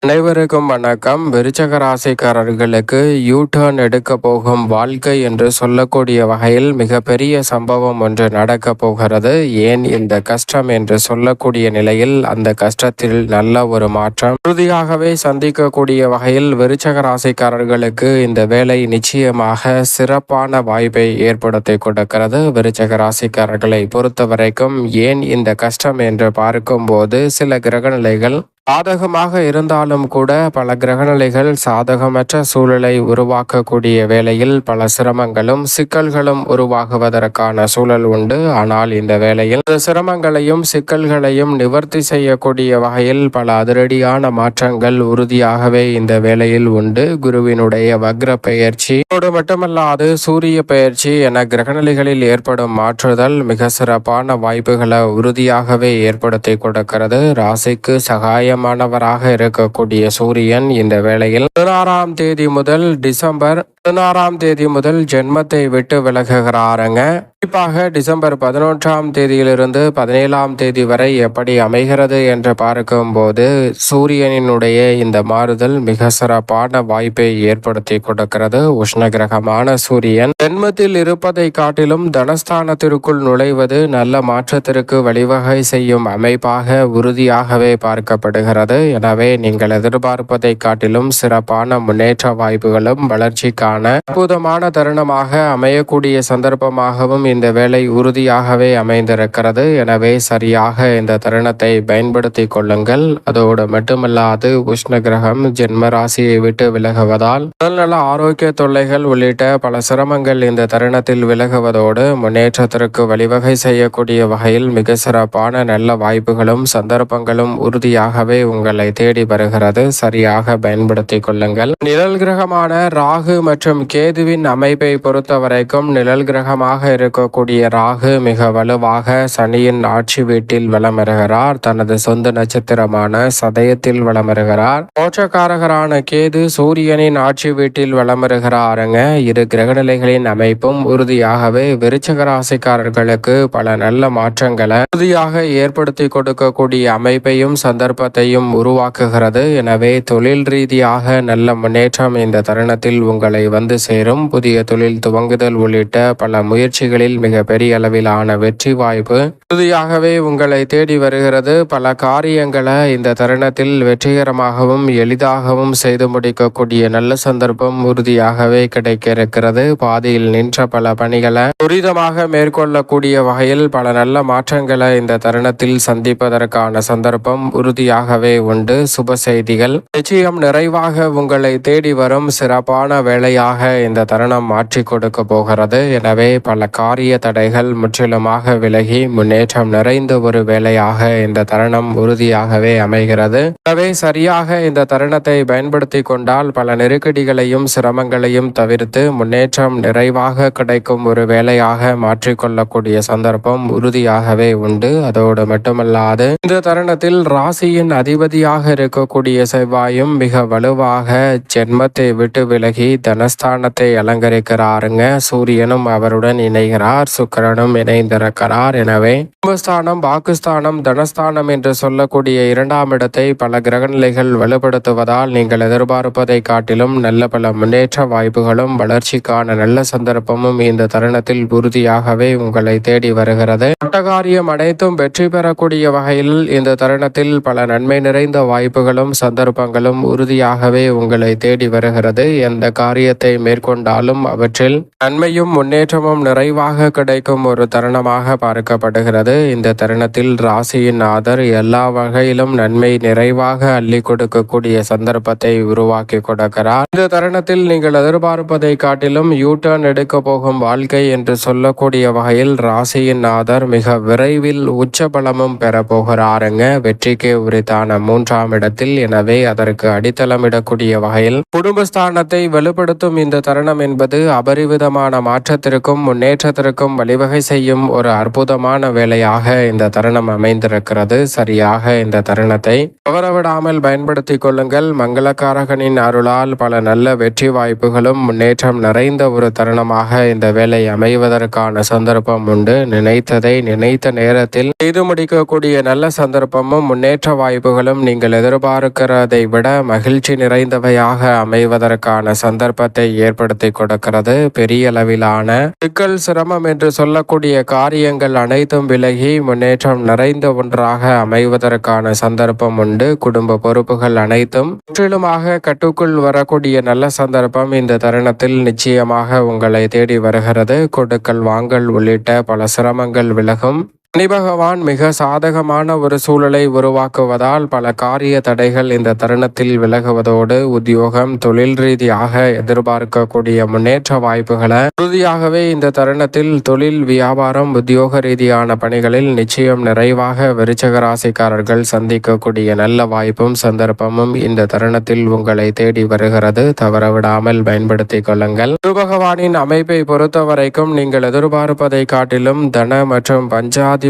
அனைவருக்கும் வணக்கம். விருச்சக ராசிக்காரர்களுக்கு யூ டர்ன் எடுக்க போகும் வாழ்க்கை என்று சொல்லக்கூடிய வகையில் மிகப்பெரிய சம்பவம் ஒன்று நடக்க போகிறது. ஏன் இந்த கஷ்டம் என்று சொல்லக்கூடிய நிலையில் அந்த கஷ்டத்தில் நல்ல ஒரு மாற்றம் உறுதியாகவே சந்திக்கக்கூடிய வகையில் விருச்சக ராசிக்காரர்களுக்கு இந்த வேலை நிச்சயமாக சிறப்பான வாய்ப்பை ஏற்படுத்தி கொடுக்கிறது. விருச்சக ராசிக்காரர்களை பொறுத்த வரைக்கும் ஏன் இந்த கஷ்டம் என்று பார்க்கும்போது சில கிரகநிலைகள் சாதகமாக இருந்தாலும் கூட பல கிரகநிலைகள் சாதகமற்ற சூழலை உருவாக்கக்கூடிய வேளையில் பல சிரமங்களும் சிக்கல்களும் உருவாகுவதற்கான சூழல் உண்டு. ஆனால் இந்த வேளையில் சிரமங்களையும் சிக்கல்களையும் நிவர்த்தி செய்யக்கூடிய வகையில் பல அதிரடியான மாற்றங்கள் உறுதியாகவே இந்த வேளையில் உண்டு. குருவினுடைய வக்ர பெயர்ச்சி மட்டுமல்லாது சூரிய பெயர்ச்சி என கிரகநிலைகளில் ஏற்படும் மாற்றுதல் மிக சிறப்பான வாய்ப்புகளை உறுதியாகவே ஏற்படுத்தி கொடுக்கிறது. ராசிக்கு சகாயம் மாணவராக இருக்கக்கூடிய சூரியன் இந்த வேளையில் 16ஆம் தேதி முதல் டிசம்பர் 16ஆம் தேதி முதல் ஜென்மத்தை விட்டு விலகுகிறாருங்க. குறிப்பாக டிசம்பர் 11ஆம் தேதியிலிருந்து 17ஆம் தேதி வரை எப்படி அமைகிறது என்று பார்க்கும்போது சூரியனினுடைய இந்த மாறுதல் மிக சிறப்பான வாய்ப்பை ஏற்படுத்தி கொடுக்கிறது. உஷ்ண கிரகமான சூரியன் ஜென்மத்தில் இருப்பதை காட்டிலும் தனஸ்தானத்திற்குள் நுழைவது நல்ல மாற்றத்திற்கு வழிவகை செய்யும் அமைப்பாக உறுதியாகவே பார்க்கப்படுகிறது. எனவே நீங்கள் எதிர்பார்ப்பதை காட்டிலும் சிறப்பான முன்னேற்ற வாய்ப்புகளும் வளர்ச்சிக்கான அற்புதமான தருணமாக அமையக்கூடிய சந்தர்ப்பமாகவும் இந்த வேலை உறுதியாகவே அமைந்திருக்கிறது. எனவே சரியாக இந்த தருணத்தை பயன்படுத்தி கொள்ளுங்கள். அதோடு மட்டுமல்லாது உஷ்ண கிரகம் ஜென்ம ராசியை விட்டு விலகுவதால் உடல்நல ஆரோக்கிய தொல்லைகள் உள்ளிட்ட பல சிரமங்கள் இந்த தருணத்தில் விலகுவதோடு முன்னேற்றத்திற்கு வழிவகை செய்யக்கூடிய வகையில் மிக சிறப்பான நல்ல வாய்ப்புகளும் சந்தர்ப்பங்களும் உறுதியாகவே உங்களை தேடி வருகிறது. சரியாக பயன்படுத்திக் கொள்ளுங்கள். நிழல் கிரகமான ராகு மற்றும் கேதுவின் அமைப்பை பொறுத்த வரைக்கும் நிழல் கிரகமாக இருக்கக்கூடிய ராகு மிக வலுவாக சனியின் ஆட்சி வீட்டில் வளமருகிறார். தனது சொந்த நட்சத்திரமான சதயத்தில் வளமருகிறார். மோட்சக்காரகரான கேது சூரியனின் ஆட்சி வீட்டில் வளமருகிறாருங்க. இரு கிரகநிலைகளின் அமைப்பும் உறுதியாகவே விருச்சக ராசிக்காரர்களுக்கு பல நல்ல மாற்றங்களை உறுதியாக ஏற்படுத்தி கொடுக்கக்கூடிய அமைப்பையும் சந்தர்ப்பத்தையும் உருவாக்குகிறது. எனவே தொழில் ரீதியாக நல்ல முன்னேற்றம் இந்த தருணத்தில் உங்களை வந்து சேரும். புதிய தொழில் துவங்குதல் உள்ளிட்ட பல முயற்சிகளில் மிக பெரிய அளவிலான வெற்றி வாய்ப்பு உறுதியாகவே உங்களை தேடி வருகிறது. பல காரியங்களை இந்த தருணத்தில் வெற்றிகரமாகவும் எளிதாகவும் செய்து முடிக்கக்கூடிய நல்ல சந்தர்ப்பம் உறுதியாகவே கிடைக்க இருக்கிறது. பாதியில் நின்ற பல பணிகளை துரிதமாக மேற்கொள்ளக்கூடிய வகையில் பல நல்ல மாற்றங்களை இந்த தருணத்தில் சந்திப்பதற்கான சந்தர்ப்பம் உறுதியாகவே உண்டு. சுப செய்திகள் நிச்சயம் நிறைவாக உங்களை தேடி வரும் சிறப்பான வேலையாக இந்த தருணம் மாற்றி கொடுக்க போகிறது. எனவே பல காரிய தடைகள் முற்றிலுமாக விலகி முன்னேற்றம் நிறைந்த ஒரு வேலையாக இந்த தருணம் உறுதியாகவே அமைகிறது. எனவே சரியாக இந்த தருணத்தை பயன்படுத்தி கொண்டால் பல நெருக்கடிகளையும் சிரமங்களையும் தவிர்த்து முன்னேற்றம் நிறைவாக கிடைக்கும் ஒரு வேலையாக மாற்றிக்கொள்ளக்கூடிய சந்தர்ப்பம் உறுதியாகவே உண்டு. அதோடு மட்டுமல்லாது இந்த தருணத்தில் ராசியின் அதிபதியாக இருக்கக்கூடிய செவ்வாயும் மிக வலுவாக ஜென்மத்தை விட்டு விலகி தனஸ்தானத்தை அலங்கரிக்கிறாருங்க. சூரியனும் அவருடன் இணைகிறார். சுக்கிரனும் இணைந்திருக்கிறார். எனவே குடும்பஸ்தானம் பாகிஸ்தானம் தனஸ்தானம் என்று சொல்லக்கூடிய இரண்டாம் இடத்தை பல கிரகநிலைகள் வலுப்படுத்துவதால் நீங்கள் எதிர்பார்ப்பதை காட்டிலும் நல்ல பல முன்னேற்ற வாய்ப்புகளும் வளர்ச்சிக்கான நல்ல சந்தர்ப்பமும் இந்த தருணத்தில் உறுதியாகவே உங்களை தேடி வருகிறது. காரியம் அனைத்தும் வெற்றி பெறக்கூடிய வகையில் இந்த தருணத்தில் பல நன்மை நிறைந்த வாய்ப்புகளும் சந்தர்ப்பங்களும் உறுதியாகவே உங்களை தேடி வருகிறது. எந்த காரியத்தை மேற்கொண்டாலும் அவற்றில் நன்மையும் முன்னேற்றமும் நிறைவாக கிடைக்கும் ஒரு தருணமாக பார்க்கப்படுகிறது. இந்த தருணத்தில் ராசியின் ஆதர் எல்லா வகையிலும் நன்மை நிறைவாக அள்ளி கொடுக்கக்கூடிய சந்தர்ப்பத்தை உருவாக்கி கொடுக்கிறார். இந்த தருணத்தில் நீங்கள் எதிர்பார்ப்பதை காட்டிலும் யூ டர்ன் எடுக்க போகும் வாழ்க்கை என்று சொல்லக்கூடிய வகையில் ராசியின் ஆதர் மிக விரைவில் உச்ச பலமும் பெற போகிறாருங்க. வெற்றிக்கு உரித்தான 3ஆம் இடத்தில். எனவே அதற்கு அடித்தளமிடக்கூடிய வகையில் குடும்பஸ்தானத்தை வலுப்படுத்தும் பயன்படுத்தும் இந்த தருணம் என்பது அபரிவிதமான மாற்றத்திற்கும் முன்னேற்றத்திற்கும் வழிவகை செய்யும் ஒரு அற்புதமான வேலையாக இந்த தருணம் அமைந்திருக்கிறது. சரியாக இந்த தருணத்தை தவறவிடாமல் பயன்படுத்திக் கொள்ளுங்கள். மங்களகாரகனின் அருளால் பல நல்ல வெற்றி வாய்ப்புகளும் முன்னேற்றம் நிறைந்த ஒரு தருணமாக இந்த வேலை அமைவதற்கான சந்தர்ப்பம் உண்டு. நினைத்ததை நினைத்த நேரத்தில் செய்து முடிக்கக்கூடிய நல்ல சந்தர்ப்பமும் முன்னேற்ற வாய்ப்புகளும் நீங்கள் எதிர்பார்க்கிறதை விட மகிழ்ச்சி நிறைந்தவையாக அமைவதற்கான சந்தர்ப்பத்தை ஏற்படுத்தி கொடுக்கிறது. பெரிய அளவிலான சிக்கல் சிரமம் என்று சொல்லக்கூடிய காரியங்கள் அனைத்தும் விலகி முன்னேற்றம் நிறைந்த ஒன்றாக அமைவதற்கான சந்தர்ப்பம் உண்டு. குடும்ப பொறுப்புகள் அனைத்தும் முற்றிலுமாக கட்டுக்குள் வரக்கூடிய நல்ல சந்தர்ப்பம் இந்த தருணத்தில் நிச்சயமாக உங்களை தேடி வருகிறது. கொடுக்கல் வாங்கல் உள்ளிட்ட பல சிரமங்கள் விலகும். சனி பகவான் மிக சாதகமான ஒரு சூழலை உருவாக்குவதால் பல காரிய தடைகள் இந்த தருணத்தில் விலகுவதோடு உத்தியோகம் தொழில் ரீதியாக எதிர்பார்க்கக்கூடிய முன்னேற்ற வாய்ப்புகளை உறுதியாகவே இந்த தருணத்தில் தொழில் வியாபாரம் உத்தியோக ரீதியான பணிகளில் நிச்சயம் நிறைவாக விருச்சிக ராசிக்காரர்கள் சந்திக்கக்கூடிய நல்ல வாய்ப்பும் சந்தர்ப்பமும் இந்த தருணத்தில் உங்களை தேடி வருகிறது. தவறவிடாமல் பயன்படுத்திக் கொள்ளுங்கள். குரு பகவானின் அமைப்பை பொறுத்த வரைக்கும் நீங்கள் எதிர்பார்ப்பதை காட்டிலும் தன மற்றும் பஞ்சாதிபதியாக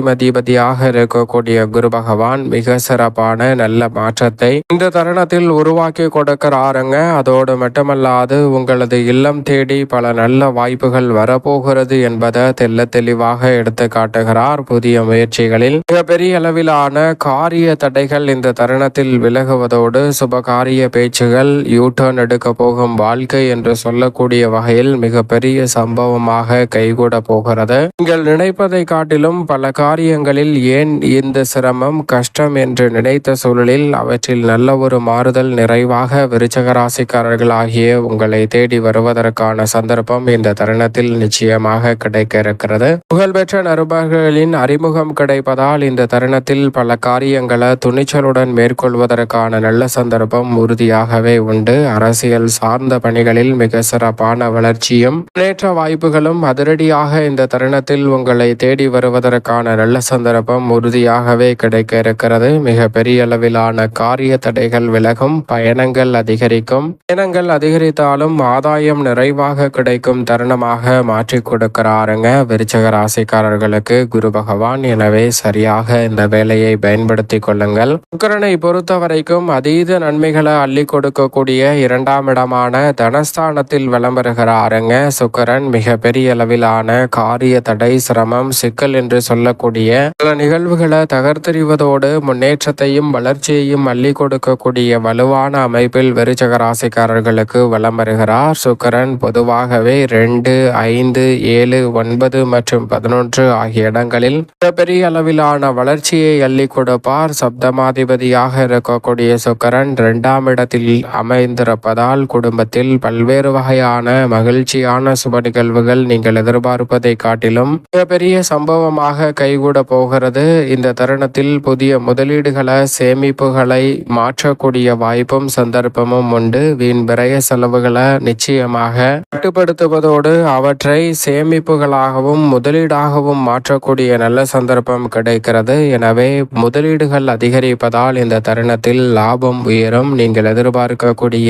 இருக்கக்கூடிய குரு பகவான் மிக சிறப்பான நல்ல மாற்றத்தை இந்த தருணத்தில் உருவாக்கி கொடுக்கிறாருங்க. அதோடு மட்டுமல்லாது உங்களது இல்லம் தேடி பல நல்ல வாய்ப்புகள் வரப்போகிறது என்பதை தெல்ல தெளிவாக எடுத்து காட்டுகிறார். புதிய முயற்சிகளில் மிகப்பெரிய அளவிலான காரிய தடைகள் இந்த தருணத்தில் விலகுவதோடு சுபகாரிய பேச்சுகள் யூட்டர்ன் எடுக்க போகும் வாழ்க்கை என்று சொல்லக்கூடிய வகையில் மிகப்பெரிய சம்பவமாக கைகூட போகிறது. நீங்கள் நினைப்பதை காட்டிலும் பல காரியங்களில் ஏன் இந்த சிரமம் கஷ்டம் என்று நினைத்த சூழலில் அவற்றில் நல்ல ஒரு மாறுதல் நிறைவாக விருச்சிக ராசிக்காரர்கள் ஆகிய உங்களை தேடி வருவதற்கான சந்தர்ப்பம் இந்த தருணத்தில் நிச்சயமாக கிடைக்க இருக்கிறது. புகழ்பெற்ற நண்பர்களின் அறிமுகம் கிடைப்பதால் இந்த தருணத்தில் பல காரியங்களை துணிச்சலுடன் மேற்கொள்வதற்கான நல்ல சந்தர்ப்பம் உறுதியாகவே உண்டு. அரசியல் சார்ந்த பணிகளில் மிக சிறப்பான வளர்ச்சியும் முன்னேற்ற வாய்ப்புகளும் அதிரடியாக இந்த தருணத்தில் உங்களை தேடி வருவதற்கான நல்ல சந்தர்ப்பம் உறுதியாகவே கிடைக்க இருக்கிறது. மிக பெரிய அளவிலான காரிய தடைகள் விலகும். பயணங்கள் அதிகரிக்கும். பயணங்கள் அதிகரித்தாலும் ஆதாயம் நிறைவாக கிடைக்கும் தருணமாக மாற்றி கொடுக்கிறாருங்க விருச்சிக ராசிக்காரர்களுக்கு குரு பகவான். எனவே சரியாக இந்த வேலையை பயன்படுத்திக் கொள்ளுங்கள். சுக்கிரனை பொறுத்த வரைக்கும் அதீத நன்மைகளை அள்ளி கொடுக்கக்கூடிய இரண்டாம் இடமான தனஸ்தானத்தில் விளம்பருகிறாருங்க. சுக்கிரன் மிக பெரிய அளவிலான காரிய தடை சிரமம் சிக்கல் என்று சொல்லக்கூடிய பல நிகழ்வுகளை தகர்த்தெறிவதோடு முன்னேற்றத்தையும் வளர்ச்சியையும் அள்ளி கொடுக்கக்கூடிய வலுவான அமைப்பில் விருச்சிக ராசிக்காரர்களுக்கு வலம் வருகிறார். சுக்கிரன் பொதுவாகவே 2, 5, 7, 9 மற்றும் 11 ஆகிய இடங்களில் பெரிய அளவிலான வளர்ச்சியை அள்ளி கொடுப்பார். சப்தமாதிபதியாக இருக்கக்கூடிய சுக்கிரன் 2ஆம் இடத்தில் அமைந்திருப்பதால் குடும்பத்தில் பல்வேறு வகையான மகிழ்ச்சியான சுப நிகழ்வுகள் நீங்கள் எதிர்பார்ப்பதை காட்டிலும் மிகப்பெரிய சம்பவமாக கைகூட போகிறது. இந்த தருணத்தில் புதிய முதலீடுகளை சேமிப்புகளை மாற்றக்கூடிய வாய்ப்பும் சந்தர்ப்பமும் உண்டு. வீண் விரய செலவுகளை நிச்சயமாக கட்டுப்படுத்துவதோடு அவற்றை சேமிப்புகளாகவும் முதலீடாகவும் மாற்றக்கூடிய நல்ல சந்தர்ப்பம் கிடைக்கிறது. எனவே முதலீடுகள் அதிகரிப்பதால் இந்த தருணத்தில் லாபம் உயரும். நீங்கள் எதிர்பார்க்கக்கூடிய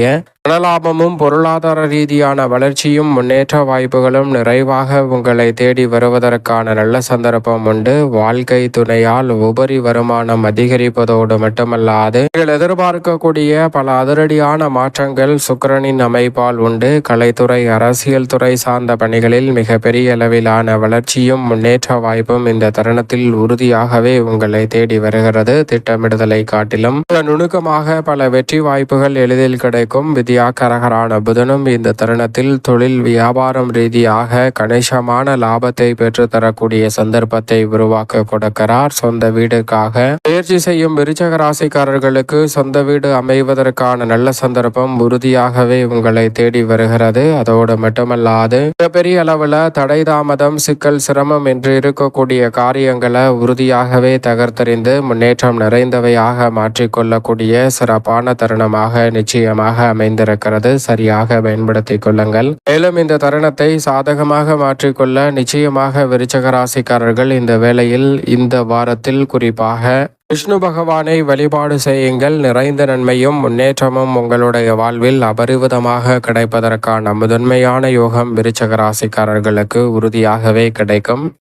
பணலாபமும் பொருளாதார ரீதியான வளர்ச்சியும் முன்னேற்ற வாய்ப்புகளும் நிறைவாக உங்களை தேடி வருவதற்கான நல்ல சந்தர்ப்பம் உண்டு. வாழ்க்கை துணையால் உபரி வருமானம் அதிகரிப்பதோடு மட்டுமல்லாது நீங்கள் எதிர்பார்க்கக்கூடிய பல அதிரடியான மாற்றங்கள் சுக்கிரனின் அமைப்பால் உண்டு. கலைத்துறை அரசியல் துறை சார்ந்த பணிகளில் மிக பெரிய அளவிலான வளர்ச்சியும் முன்னேற்ற வாய்ப்பும் இந்த தருணத்தில் உறுதியாகவே உங்களை தேடி வருகிறது. திட்டமிடுதலை காட்டிலும் நுணுக்கமாக பல வெற்றி வாய்ப்புகள் எளிதில் கிடைக்கும். வித்யாகரகரான புதனும் இந்த தருணத்தில் தொழில் வியாபாரம் ரீதியாக கணிசமான லாபத்தை பெற்றுத்தரக்கூடிய சந்தர்ப்பத்தை உருவாக்க கொடுக்கிறார். சொந்த வீடுக்காக முயற்சி செய்யும் விருச்சிக ராசிக்காரர்களுக்கு சொந்த வீடு அமைவதற்கான நல்ல சந்தர்ப்பம் உறுதியாகவே உங்களை தேடி வருகிறது. அதோடு மட்டுமல்லாது மிகப்பெரிய அளவுல தடை தாமதம் சிக்கல் சிரமம் என்று இருக்கக்கூடிய காரியங்களை உறுதியாகவே தகர்த்தறிந்து முன்னேற்றம் நிறைந்தவையாக மாற்றிக்கொள்ளக்கூடிய சிறப்பான தருணமாக நிச்சயமாக அமைந்திருக்கிறது. சரியாக பயன்படுத்திக் கொள்ளுங்கள். மேலும் இந்த தருணத்தை சாதகமாக மாற்றிக்கொள்ள நிச்சயமாக விருச்சிக ராசிக்காரர்கள் இந்த வேளையில் இந்த வாரத்தில் குறிப்பாக விஷ்ணு பகவானை வழிபாடு செய்யுங்கள். நிறைந்த நன்மையும் முன்னேற்றமும் உங்களுடைய வாழ்வில் அபரிவிதமாக கிடைப்பதற்கான முதன்மையான யோகம் விருச்சக ராசிக்காரர்களுக்கு உறுதியாகவே கிடைக்கும்.